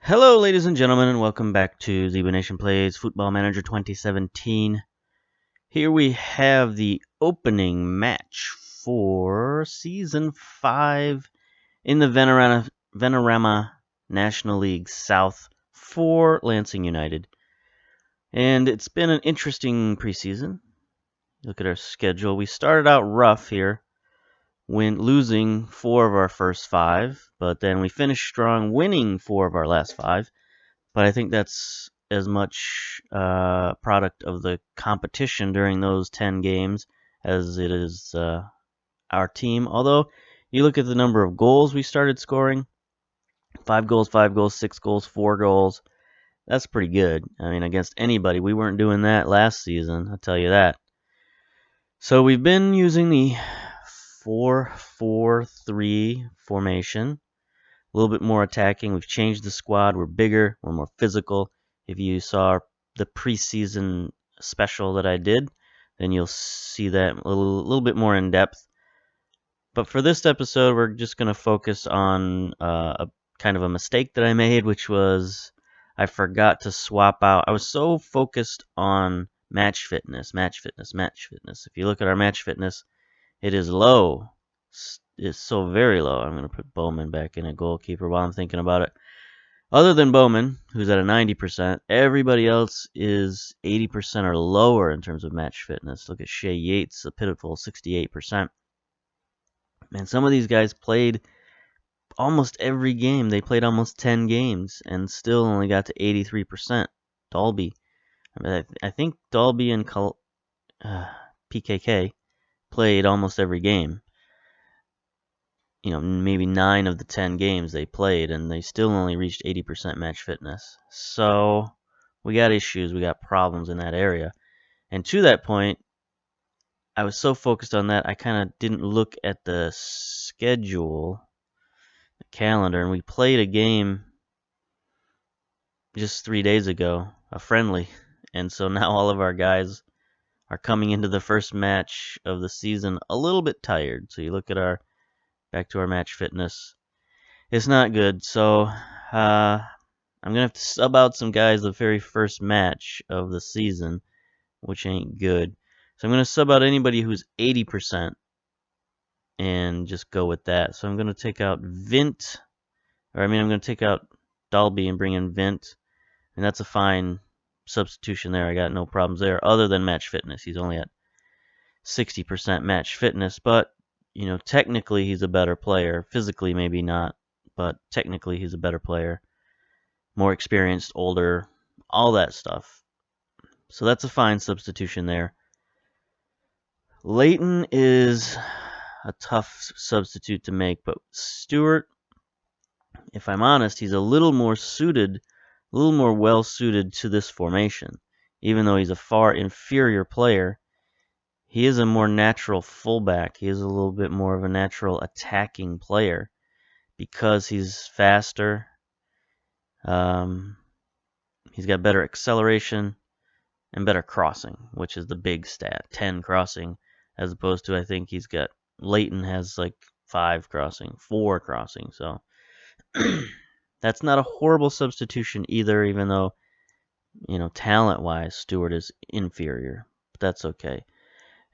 Hello, ladies and gentlemen, and welcome back to Zebra Nation Plays Football Manager 2017. Here we have the opening match for Season 5 in the Venerama National League South for Lansing United. And it's been an interesting preseason. Look at our schedule. We started out rough here, losing 4 of our first 5, but then we finished strong, winning 4 of our last 5. But I think that's as much product of the competition during those 10 games as it is our team. Although, you look at the number of goals we started scoring, 5 goals, 5 goals, 6 goals, 4 goals. That's pretty good. I mean, against anybody. We weren't doing that last season, I'll tell you that. So we've been using the 4-4-3 formation. A little bit more attacking. We've changed the squad. We're bigger. We're more physical. If you saw the preseason special that I did, then you'll see that a little bit more in depth. But for this episode, we're just going to focus on a kind of a mistake that I made, which was I forgot to swap out. I was so focused on match fitness. If you look at our match fitness, it is low. It's so very low. I'm going to put Bowman back in at goalkeeper while I'm thinking about it. Other than Bowman, who's at a 90%, everybody else is 80% or lower in terms of match fitness. Look at Shea Yates, a pitiful 68%. And some of these guys played almost every game. They played almost 10 games and still only got to 83%. Dalby. I think Dalby and PKK played almost every game. Maybe 9 of the 10 games they played, and they still only reached 80% match fitness. So we got issues, we got problems in that area. And to that point, I was so focused on that, I kind of didn't look at the schedule, the calendar, and we played a game just 3 days ago, a friendly. And so now all of our guys are coming into the first match of the season a little bit tired. So you look at back to our match fitness. It's not good, so I'm going to have to sub out some guys the very first match of the season, which ain't good. So I'm going to sub out anybody who's 80% and just go with that. So I'm going to take out I'm going to take out Dalby and bring in Vint, and that's a fine substitution there. I got no problems there other than match fitness. He's only at 60% match fitness, but technically he's a better player. Physically, maybe not, but technically he's a better player. More experienced, older, all that stuff. So that's a fine substitution there. Leighton is a tough substitute to make, but Stewart, if I'm honest, he's a little more well suited to this formation. Even though he's a far inferior player, he is a more natural fullback. He is a little bit more of a natural attacking player because he's faster. He's got better acceleration and better crossing, which is the big stat, 10 crossing, as opposed to I think Leighton has like 5 crossing, 4 crossing. So that's not a horrible substitution either, even though, talent-wise, Stewart is inferior. But that's okay.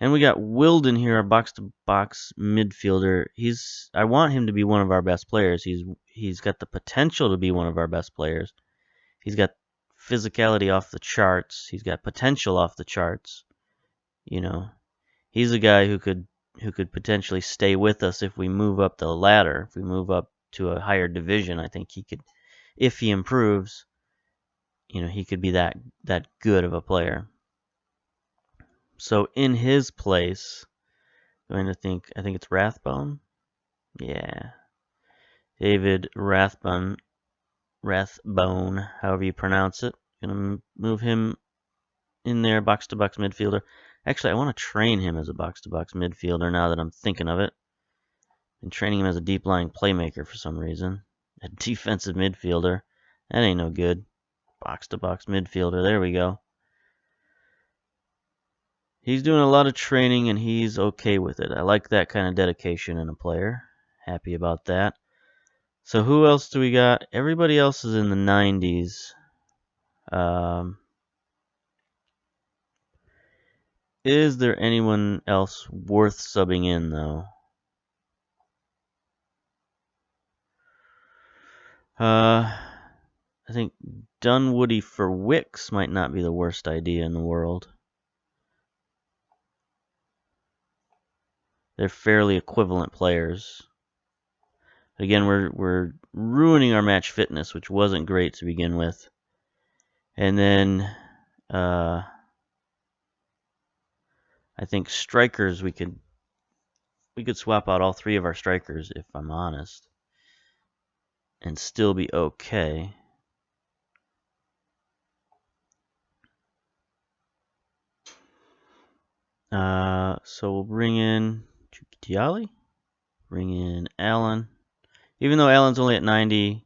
And we got Wilden here, a box-to-box midfielder. I want him to be one of our best players. He's got the potential to be one of our best players. He's got physicality off the charts. He's got potential off the charts. He's a guy who could potentially stay with us if we move up the ladder. If we move up to a higher division, I think he could, if he improves, he could be that good of a player. So in his place, I think it's Rathbone. Yeah. David Rathbone, however you pronounce it. Gonna move him in there, box-to-box midfielder. Actually, I want to train him as a box-to-box midfielder now that I'm thinking of it. Been training him as a deep-lying playmaker for some reason. A defensive midfielder. That ain't no good. Box-to-box midfielder. There we go. He's doing a lot of training, and he's okay with it. I like that kind of dedication in a player. Happy about that. So who else do we got? Everybody else is in the 90s. Is there anyone else worth subbing in, though? I think Dunwoody for Wicks might not be the worst idea in the world. They're fairly equivalent players. Again, we're ruining our match fitness, which wasn't great to begin with. And then I think strikers we could swap out all three of our strikers, if I'm honest, and still be okay. So we'll bring in Tiali, bring in Allen. Even though Allen's only at 91%,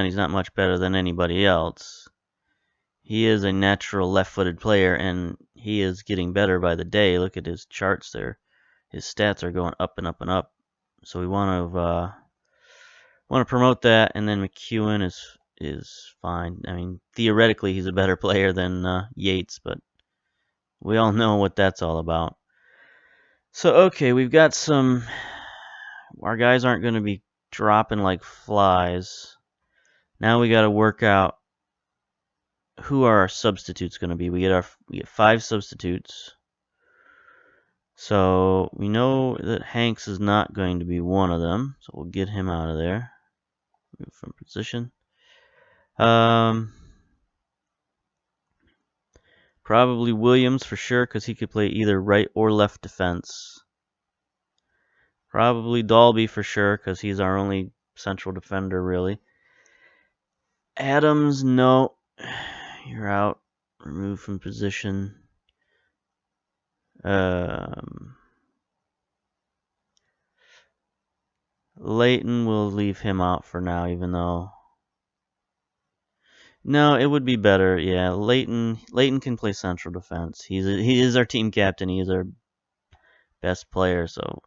he's not much better than anybody else. He is a natural left-footed player, and he is getting better by the day. Look at his charts there. His stats are going up and up and up. So we want to promote that, and then McEwen is fine. I mean, theoretically, he's a better player than Yates, but we all know what that's all about. So, okay, we've got some... Our guys aren't going to be dropping like flies. Now we got to work out who are our substitutes going to be. We get 5 substitutes. So we know that Hanks is not going to be one of them. So we'll get him out of there. Move from position. Probably Williams for sure, because he could play either right or left defense. Probably Dalby for sure, because he's our only central defender, really. Adams, no. You're out. Removed from position. Leighton, we'll leave him out for now, even though... No, it would be better, yeah. Leighton can play central defense. He is our team captain. He is our best player, so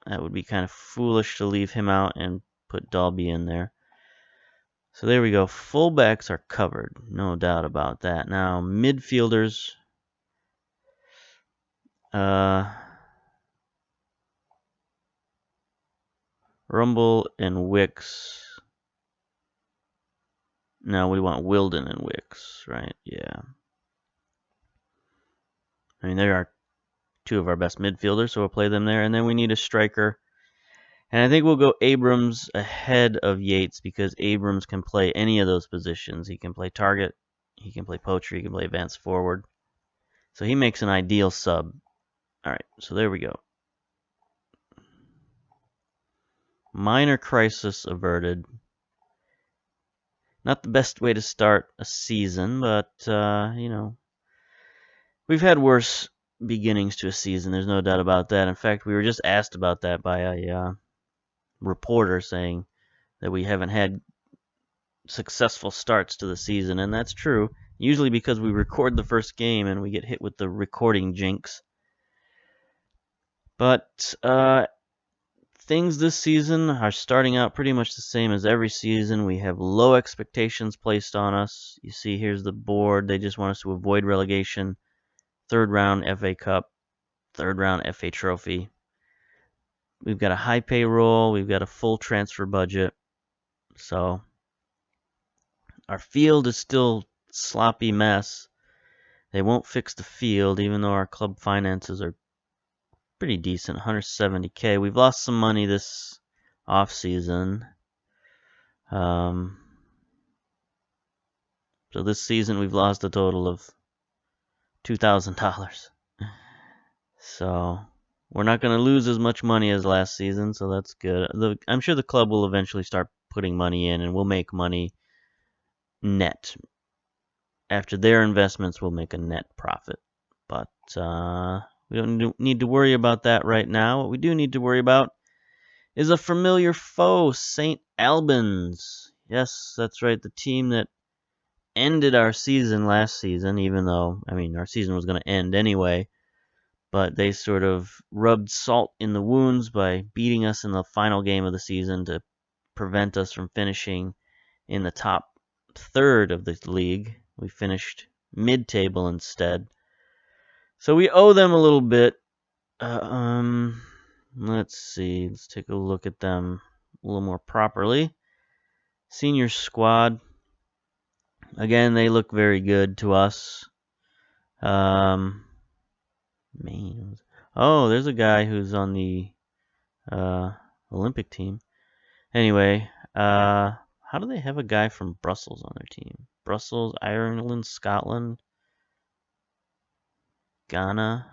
that would be kind of foolish to leave him out and put Dalby in there. So there we go. Fullbacks are covered, no doubt about that. Now, midfielders. Rumble and Wicks. No, we want Wilden and Wicks, right? Yeah. I mean, they are 2 of our best midfielders, so we'll play them there. And then we need a striker. And I think we'll go Abrams ahead of Yates because Abrams can play any of those positions. He can play target, he can play poacher, he can play advanced forward. So he makes an ideal sub. All right, so there we go. Minor crisis averted. Not the best way to start a season, but, you know, we've had worse beginnings to a season. There's no doubt about that. In fact, we were just asked about that by a reporter saying that we haven't had successful starts to the season, and that's true. Usually because we record the first game and we get hit with the recording jinx. But things this season are starting out pretty much the same as every season. We have low expectations placed on us. You see, here's the board. They just want us to avoid relegation. 3rd round FA Cup, 3rd round FA Trophy. We've got a high payroll. We've got a full transfer budget. So our field is still sloppy mess. They won't fix the field, even though our club finances are pretty decent, 170K. We've lost some money this off season. So this season we've lost a total of $2,000. So we're not going to lose as much money as last season, so that's good. I'm sure the club will eventually start putting money in, and we'll make money net. After their investments, we'll make a net profit. But we don't need to worry about that right now. What we do need to worry about is a familiar foe, St. Albans. Yes, that's right, the team that ended our season last season, even though, I mean, our season was going to end anyway. But they sort of rubbed salt in the wounds by beating us in the final game of the season to prevent us from finishing in the top third of the league. We finished mid-table instead. So we owe them a little bit. Let's see. Let's take a look at them a little more properly. Senior squad. Again, they look very good to us. Man. Oh, there's a guy who's on the Olympic team. Anyway, how do they have a guy from Brussels on their team? Brussels, Ireland, Scotland, Ghana.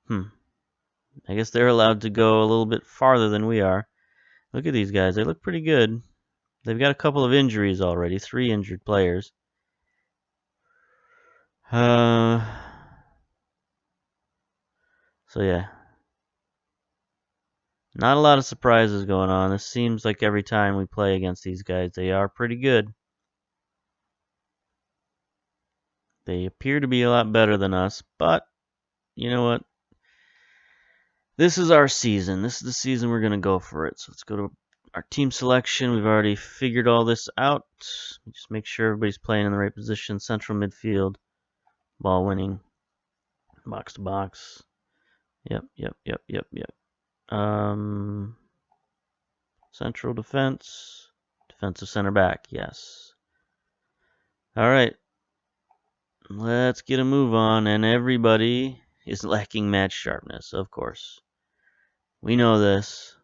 I guess they're allowed to go a little bit farther than we are. Look at these guys. They look pretty good. They've got a couple of injuries already. 3 injured players. So yeah. Not a lot of surprises going on. This seems like every time we play against these guys, they are pretty good. They appear to be a lot better than us, but you know what? This is our season. This is the season we're going to go for it. So let's go to our team selection. We've already figured all this out. Just make sure everybody's playing in the right position. Central midfield, ball winning, box to box. Yep. Central defense, defensive center back. Yes. All right. Let's get a move on. And everybody is lacking match sharpness, of course. We know this.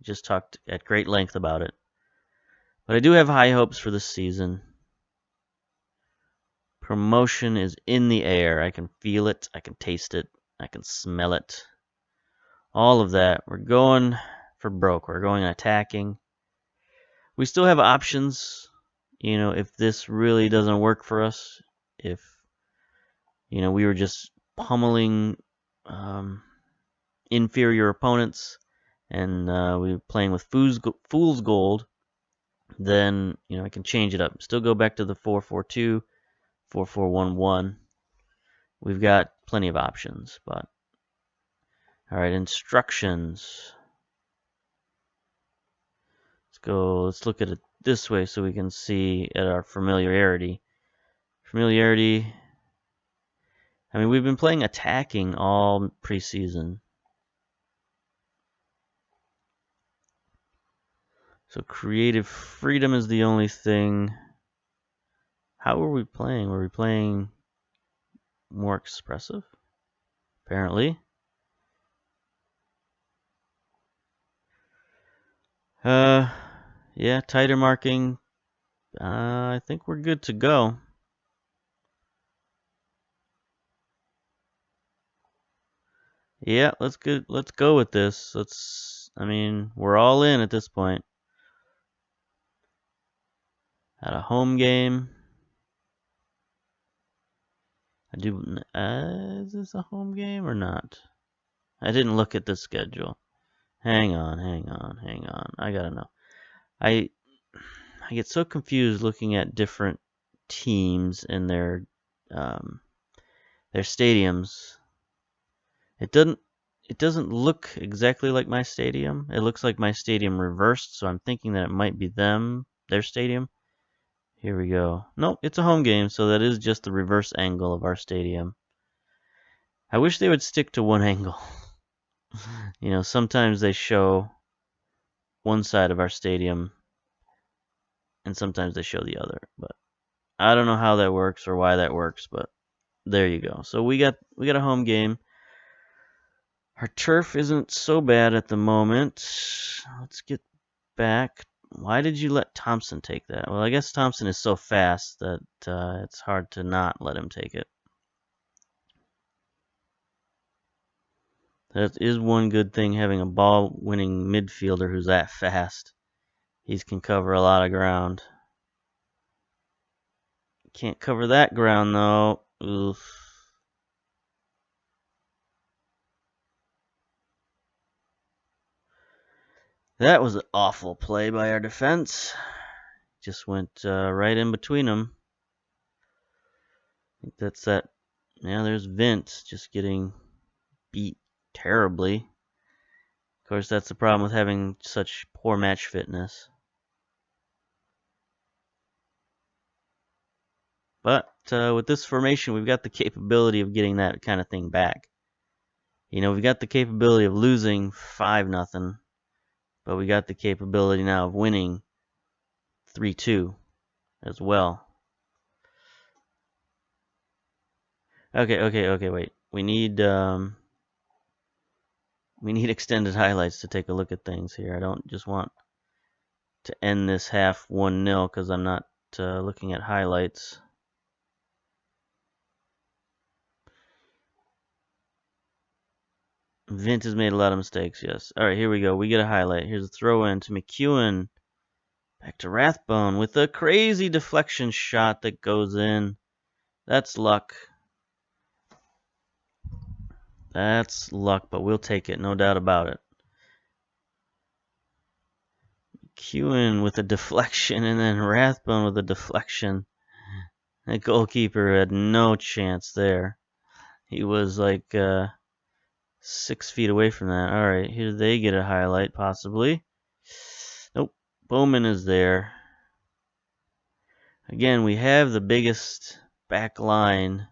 Just talked at great length about it. But I do have high hopes for this season. Promotion is in the air. I can feel it. I can taste it. I can smell it. All of that. We're going for broke. We're going attacking. We still have options. You know, if this really doesn't work for us, if, you know, we were just pummeling inferior opponents and we were playing with fool's gold, then, you know, I can change it up. Still go back to the 4-4-2, 4-4-1-1. We've got plenty of options, but all right, instructions. Let's look at it this way so we can see at our familiarity. I mean, we've been playing attacking all preseason. So creative freedom is the only thing. How were we playing? Were we playing more expressive? Apparently. Yeah, tighter marking. I think we're good to go. Yeah, let's go with this. I mean, we're all in at this point. At a home game. Is this a home game or not? I didn't look at the schedule. Hang on. I gotta know. I get so confused looking at different teams and their stadiums. It doesn't look exactly like my stadium. It looks like my stadium reversed, so I'm thinking that it might be their stadium. Here we go. Nope, it's a home game, so that is just the reverse angle of our stadium. I wish they would stick to one angle. You know, sometimes they show one side of our stadium and sometimes they show the other, but I don't know how that works or why that works, but there you go. So we got a home game. Our turf isn't so bad at the moment. Let's get back. Why did you let Thompson take that? Well, I guess Thompson is so fast that it's hard to not let him take it. That is one good thing, having a ball-winning midfielder who's that fast. He can cover a lot of ground. Can't cover that ground, though. Oof. That was an awful play by our defense. Just went right in between them. I think that's that. Yeah, there's Vince just getting beat terribly. Of course, that's the problem with having such poor match fitness. But with this formation, we've got the capability of getting that kind of thing back. You know, we've got the capability of losing 5-0, but we got the capability now of winning 3-2 as well. Okay, wait. We need extended highlights to take a look at things here. I don't just want to end this half 1-0 because I'm not looking at highlights. Vint has made a lot of mistakes, yes. Alright, here we go. We get a highlight. Here's a throw in to McEwen. Back to Rathbone with a crazy deflection shot that goes in. That's luck. That's luck, but we'll take it, no doubt about it. McEwen with a deflection, and then Rathbone with a deflection. The goalkeeper had no chance there. He was like 6 feet away from that. Alright, here they get a highlight, possibly. Nope, Bowman is there. Again, we have the biggest back line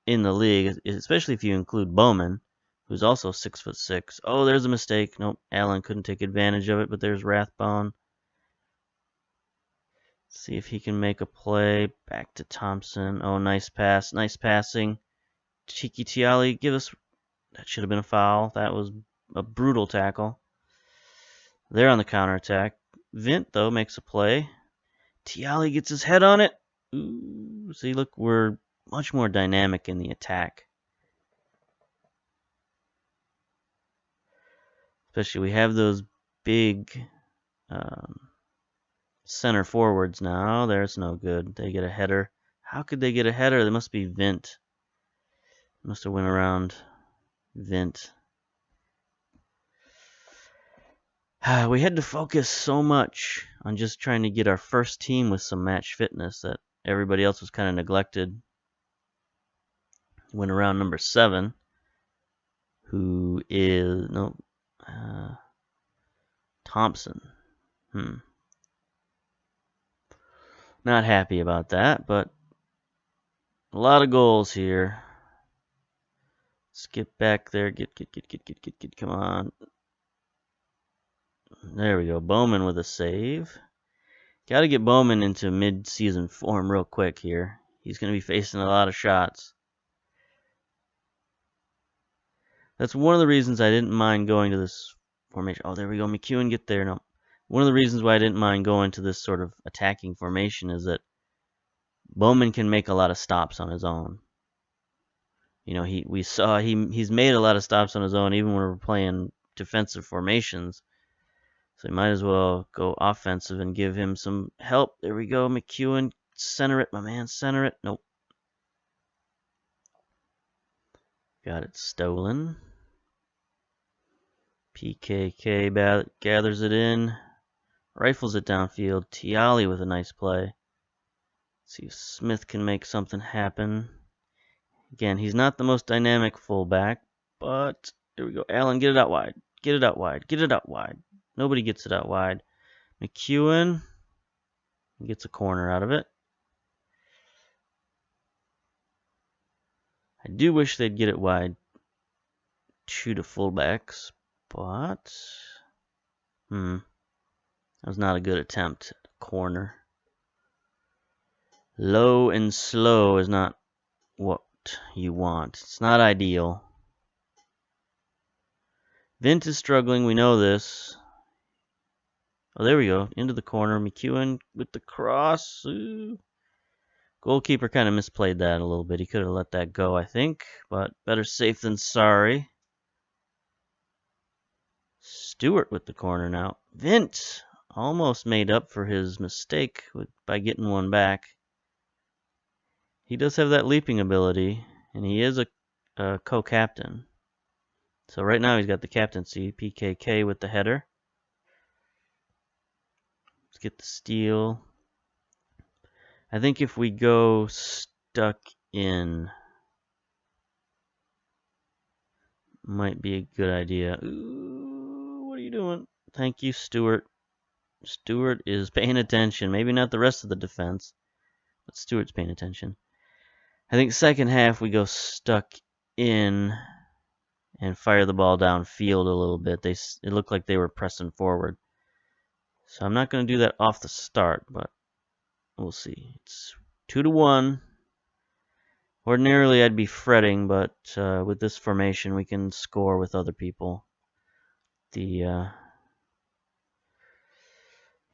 in the league, especially if you include Bowman, who's also 6'6". Oh, there's a mistake. Nope, Allen couldn't take advantage of it, but there's Rathbone. See if he can make a play. Back to Thompson. Oh, nice pass. Nice passing. Tiki Tiali, give us... That should have been a foul. That was a brutal tackle. They're on the counterattack. Vint, though, makes a play. Tiali gets his head on it. Ooh, see, look, we're much more dynamic in the attack. Especially, we have those big center forwards now. There's no good. They get a header. How could they get a header? They must be Vint. Must have went around Vint. We had to focus so much on just trying to get our first team with some match fitness that everybody else was kind of neglected. Went around number 7, who is Thompson. Not happy about that, but a lot of goals here. Let's get back there. Get. Come on. There we go. Bowman with a save. Got to get Bowman into mid-season form real quick here. He's going to be facing a lot of shots. That's one of the reasons I didn't mind going to this formation. Oh, there we go. McEwen, get there. No. One of the reasons why I didn't mind going to this sort of attacking formation is that Bowman can make a lot of stops on his own. You know, he's made a lot of stops on his own even when we're playing defensive formations. So he might as well go offensive and give him some help. There we go, McEwen. Center it, my man. Center it. Nope. Got it stolen. PKK gathers it in. Rifles it downfield. Tiali with a nice play. See if Smith can make something happen. Again, he's not the most dynamic fullback, but there we go. Allen, get it out wide. Get it out wide. Get it out wide. Nobody gets it out wide. McEwen gets a corner out of it. I do wish they'd get it wide to the fullbacks, but that was not a good attempt. Corner. Low and slow is not what you want. It's not ideal. Vint is struggling, we know this. Oh, there we go. Into the corner. McEwen with the cross. Ooh. Goalkeeper kind of misplayed that a little bit. He could have let that go, I think. But better safe than sorry. Stewart with the corner now. Vint almost made up for his mistake by getting one back. He does have that leaping ability, and he is a co-captain. So right now he's got the captaincy. PKK with the header. Let's get the steal. I think if we go stuck in, might be a good idea. Ooh, you doing? Thank you, Stewart. Stewart is paying attention. Maybe not the rest of the defense, but Stewart's paying attention. I think second half we go stuck in and fire the ball downfield a little bit. It looked like they were pressing forward. So I'm not going to do that off the start, but we'll see. It's 2-1. Ordinarily I'd be fretting, but with this formation we can score with other people.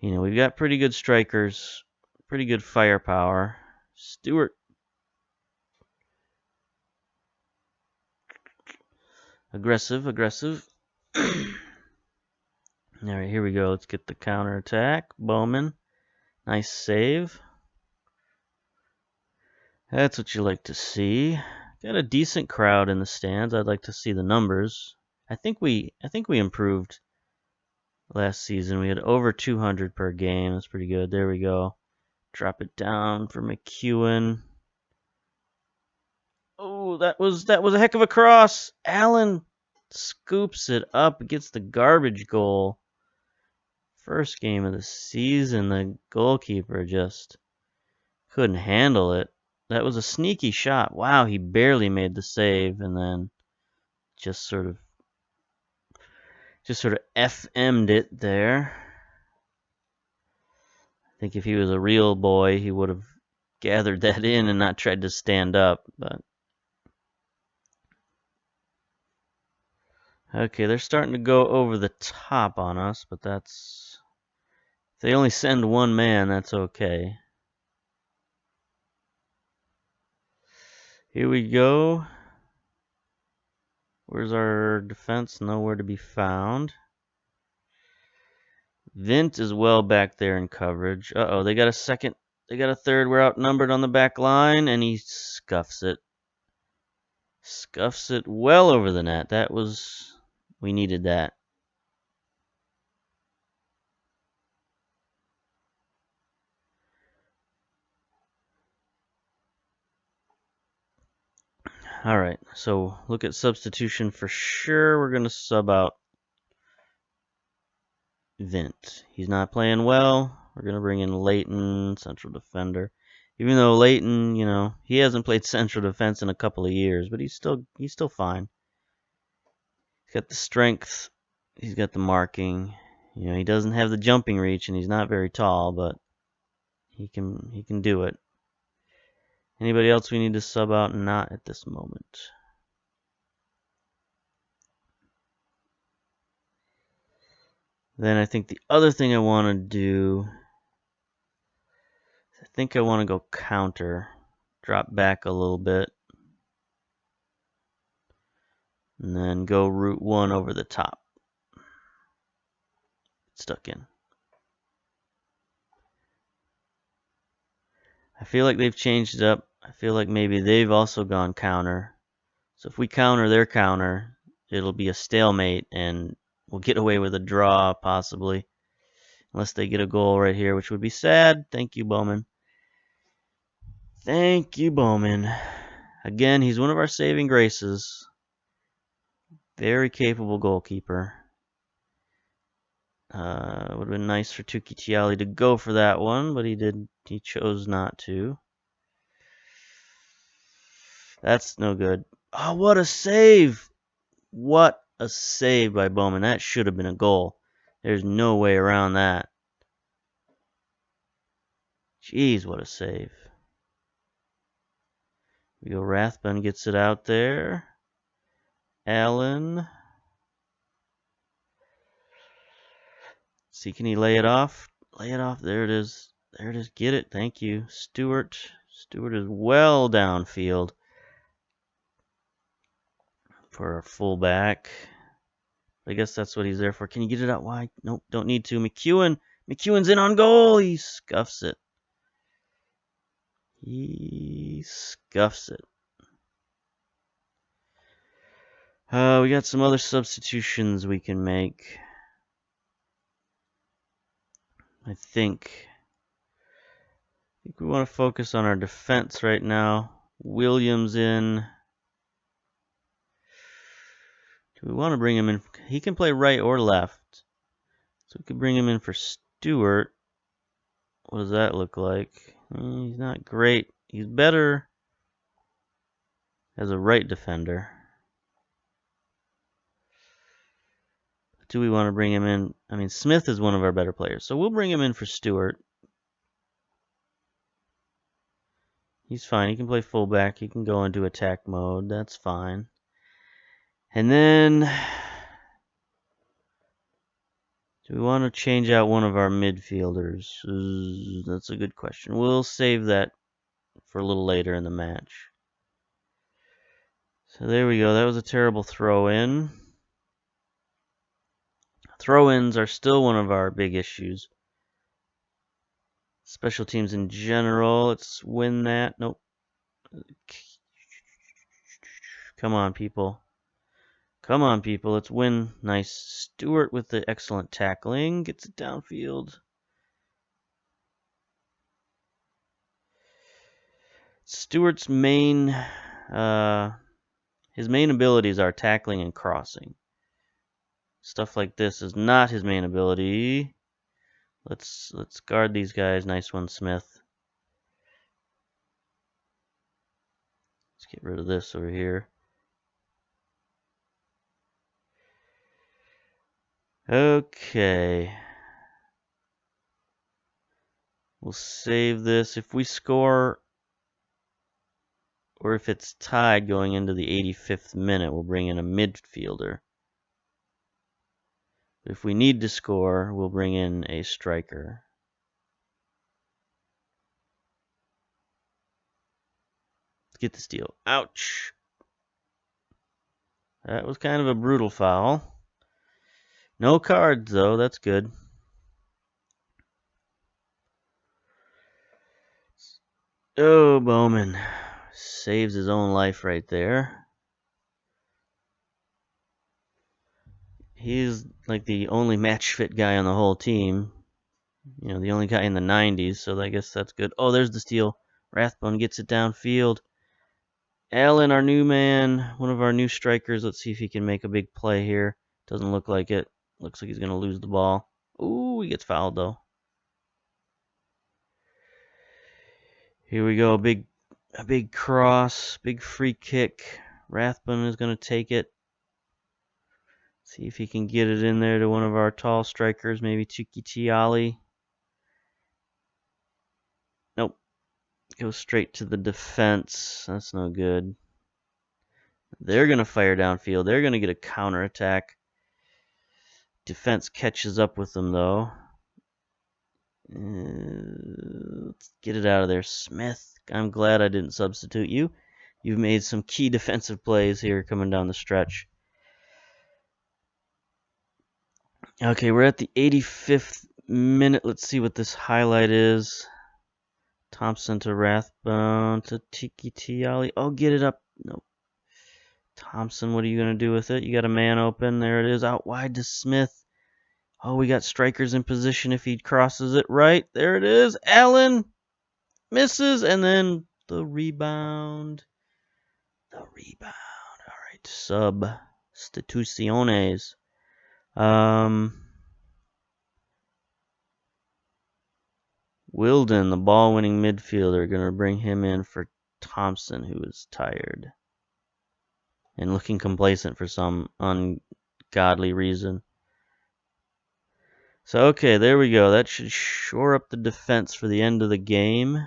We've got pretty good strikers, pretty good firepower. Stewart. Aggressive. All right, here we go. Let's get the counterattack. Bowman. Nice save. That's what you like to see. Got a decent crowd in the stands. I'd like to see the numbers. I think we improved last season. We had over 200 per game. That's pretty good. There we go. Drop it down for McEwen. Oh, that was a heck of a cross. Allen scoops it up, gets the garbage goal. First game of the season, the goalkeeper just couldn't handle it. That was a sneaky shot. Wow, he barely made the save and then just sort of FM'd it there. I think if he was a real boy, he would have gathered that in and not tried to stand up, but okay, they're starting to go over the top on us, but if they only send one man, that's okay. Here we go. Where's our defense? Nowhere to be found. Vint is well back there in coverage. Uh-oh, they got a second. They got a third. We're outnumbered on the back line, and he scuffs it. Scuffs it well over the net. We needed that. All right, so look at substitution for sure. We're going to sub out Vint. He's not playing well. We're going to bring in Leighton, central defender. Even though Leighton, he hasn't played central defense in a couple of years, but he's still fine. He's got the strength. He's got the marking. He doesn't have the jumping reach, and he's not very tall, but he can do it. Anybody else we need to sub out? Not at this moment. Then I think the other thing I want to do, I think I want to go counter, drop back a little bit, and then go route one over the top. Stuck in. I feel like they've changed it up. I feel like maybe they've also gone counter. So if we counter their counter, it'll be a stalemate, and we'll get away with a draw, possibly. Unless they get a goal right here, which would be sad. Thank you, Bowman. Thank you, Bowman. Again, he's one of our saving graces. Very capable goalkeeper. Would have been nice for Tukitiali to go for that one, but he chose not to. That's no good. Oh, what a save! What a save by Bowman. That should have been a goal. There's no way around that. Jeez, what a save. We go, Rathbun gets it out there. Allen. See, can he lay it off? Lay it off. There it is. There it is. Get it. Thank you. Stewart. Stewart is well downfield for a fullback. I guess that's what he's there for. Can you get it out wide? Nope, don't need to. McEwen's in on goal. He scuffs it. He scuffs it. We got some other substitutions we can make. I think we want to focus on our defense right now. Williams in. Do we want to bring him in? He can play right or left. So we could bring him in for Stewart. What does that look like? He's not great. He's better as a right defender. Do we want to bring him in? I mean, Smith is one of our better players, so we'll bring him in for Stewart. He's fine. He can play fullback. He can go into attack mode. That's fine. And then, do we want to change out one of our midfielders? That's a good question. We'll save that for a little later in the match. So there we go. That was a terrible throw-in. Throw-ins are still one of our big issues. Special teams in general. Let's win that. Nope. Come on, people. Come on, people. Let's win. Nice. Stewart with the excellent tackling. Gets it downfield. Stewart's main, his main abilities are tackling and crossing. Stuff like this is not his main ability. Let's guard these guys. Nice one, Smith. Let's get rid of this over here. Okay. We'll save this. If we score, or if it's tied going into the 85th minute, we'll bring in a midfielder. If we need to score, we'll bring in a striker. Let's get the steal. Ouch! That was kind of a brutal foul. No cards, though. That's good. Oh, Bowman saves his own life right there. He's like the only match-fit guy on the whole team. You know, the only guy in the 90s, so I guess that's good. Oh, there's the steal. Rathbone gets it downfield. Allen, our new man, one of our new strikers. Let's see if he can make a big play here. Doesn't look like it. Looks like he's going to lose the ball. Ooh, he gets fouled, though. Here we go. A big cross. Big free kick. Rathbone is going to take it. See if he can get it in there to one of our tall strikers. Maybe Chiquitiali. Nope. Goes straight to the defense. That's no good. They're going to fire downfield. They're going to get a counterattack. Defense catches up with them, though. Let's get it out of there. Smith, I'm glad I didn't substitute you. You've made some key defensive plays here coming down the stretch. Okay, we're at the 85th minute. Let's see what this highlight is. Thompson to Rathbone to Chiquitiali. Oh, get it up. Nope. Thompson, what are you going to do with it? You got a man open. There it is. Out wide to Smith. Oh, we got strikers in position if he crosses it right. There it is. Allen misses, and then the rebound. All right, substituciones. Wilden, the ball-winning midfielder, going to bring him in for Thompson, who is tired and looking complacent for some ungodly reason. So, okay, there we go. That should shore up the defense for the end of the game.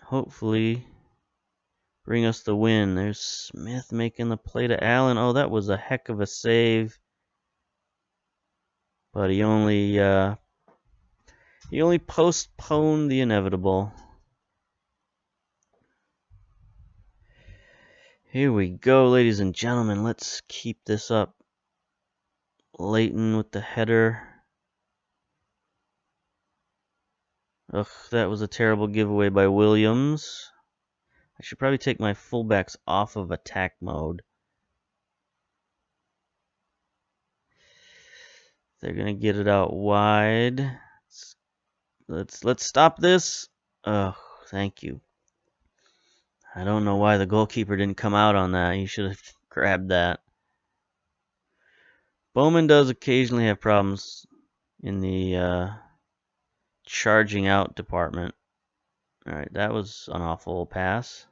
Hopefully bring us the win. There's Smith making the play to Allen. Oh, that was a heck of a save. But he only postponed the inevitable. Here we go, ladies and gentlemen. Let's keep this up. Leighton with the header. Ugh, that was a terrible giveaway by Williams. I should probably take my fullbacks off of attack mode. They're gonna get it out wide. Let's stop this. Oh, thank you. I don't know why the goalkeeper didn't come out on that. He should have grabbed that. Bowman does occasionally have problems in the charging out department. Alright, that was an awful pass.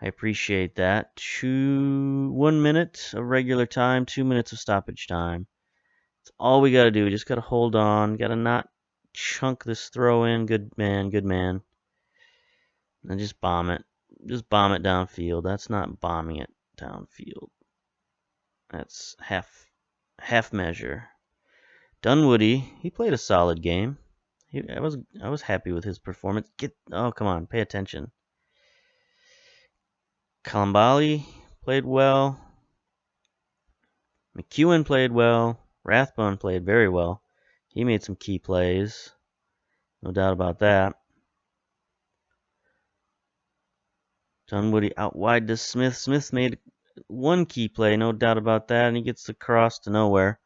I appreciate that. 1 minute of regular time, 2 minutes of stoppage time. That's all we gotta do. We just gotta hold on. Gotta not chunk this throw in. Good man, good man. And just bomb it. Just bomb it downfield. That's not bombing it downfield. That's half measure. Dunwoody, he played a solid game. I was happy with his performance. Oh, come on, pay attention. Kalambali played well. McEwen played well. Rathbone played very well. He made some key plays. No doubt about that. Dunwoody out wide to Smith. Smith made one key play, no doubt about that, and he gets the cross to nowhere.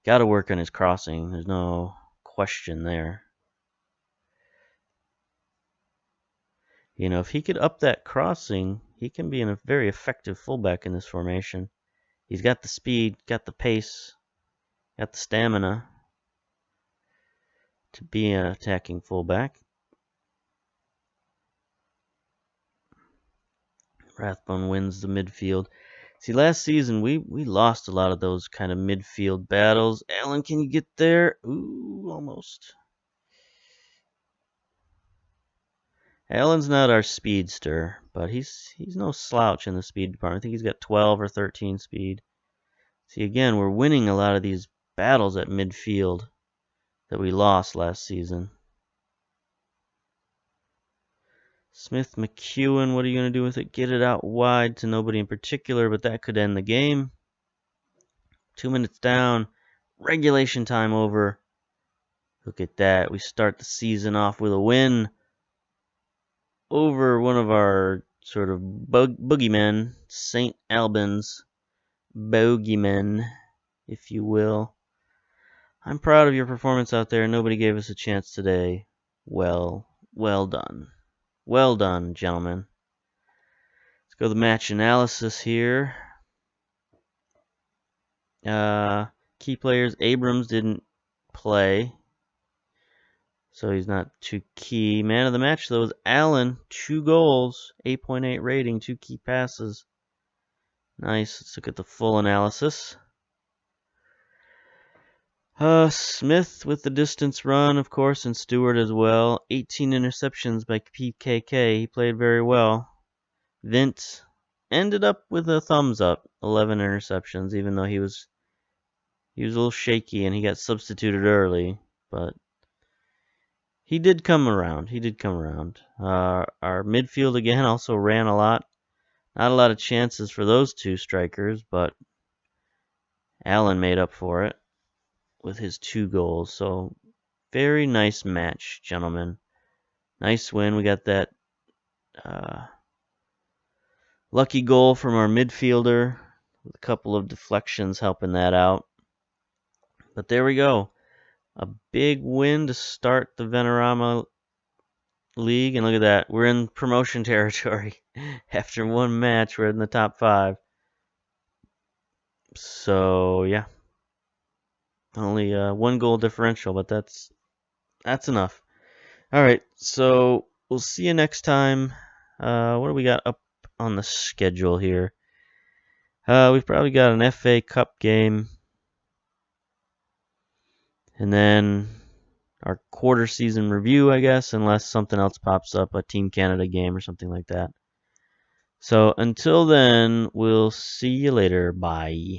Got to work on his crossing. There's no question there. You know, if he could up that crossing, he can be a very effective fullback in this formation. He's got the speed, got the pace, got the stamina to be an attacking fullback. Rathbone wins the midfield. See, last season we lost a lot of those kind of midfield battles. Allen, can you get there? Ooh, almost. Allen's not our speedster, but he's no slouch in the speed department. I think he's got 12 or 13 speed. See, again, we're winning a lot of these battles at midfield that we lost last season. Smith McEwen, what are you going to do with it? Get it out wide to nobody in particular, but that could end the game. 2 minutes down. Regulation time over. Look at that. We start the season off with a win over one of our sort of boogeymen, St. Albans bogeymen, if you will. I'm proud of your performance out there. Nobody gave us a chance today. Well done. Well done, gentlemen. Let's go to the match analysis here. Key players, Abrams didn't play, so he's not too key. Man of the match, though, is Allen. 2 goals, 8.8 rating, 2 key passes. Nice. Let's look at the full analysis. Smith with the distance run, of course, and Stewart as well. 18 interceptions by PKK. He played very well. Vint ended up with a thumbs up. 11 interceptions, even though he was a little shaky and he got substituted early, but he did come around. Our midfield again also ran a lot. Not a lot of chances for those 2 strikers, but Allen made up for it with his 2 goals. So very nice match, gentlemen. Nice win. We got that lucky goal from our midfielder with a couple of deflections helping that out. But there we go. A big win to start the Venerama League. And look at that. We're in promotion territory. After 1 match, we're in the top 5. So, yeah. Only 1 goal differential, but that's enough. All right, so we'll see you next time. What do we got up on the schedule here? We've probably got an FA Cup game, and then our quarter season review, I guess, unless something else pops up, a Team Canada game or something like that. So until then, we'll see you later. Bye.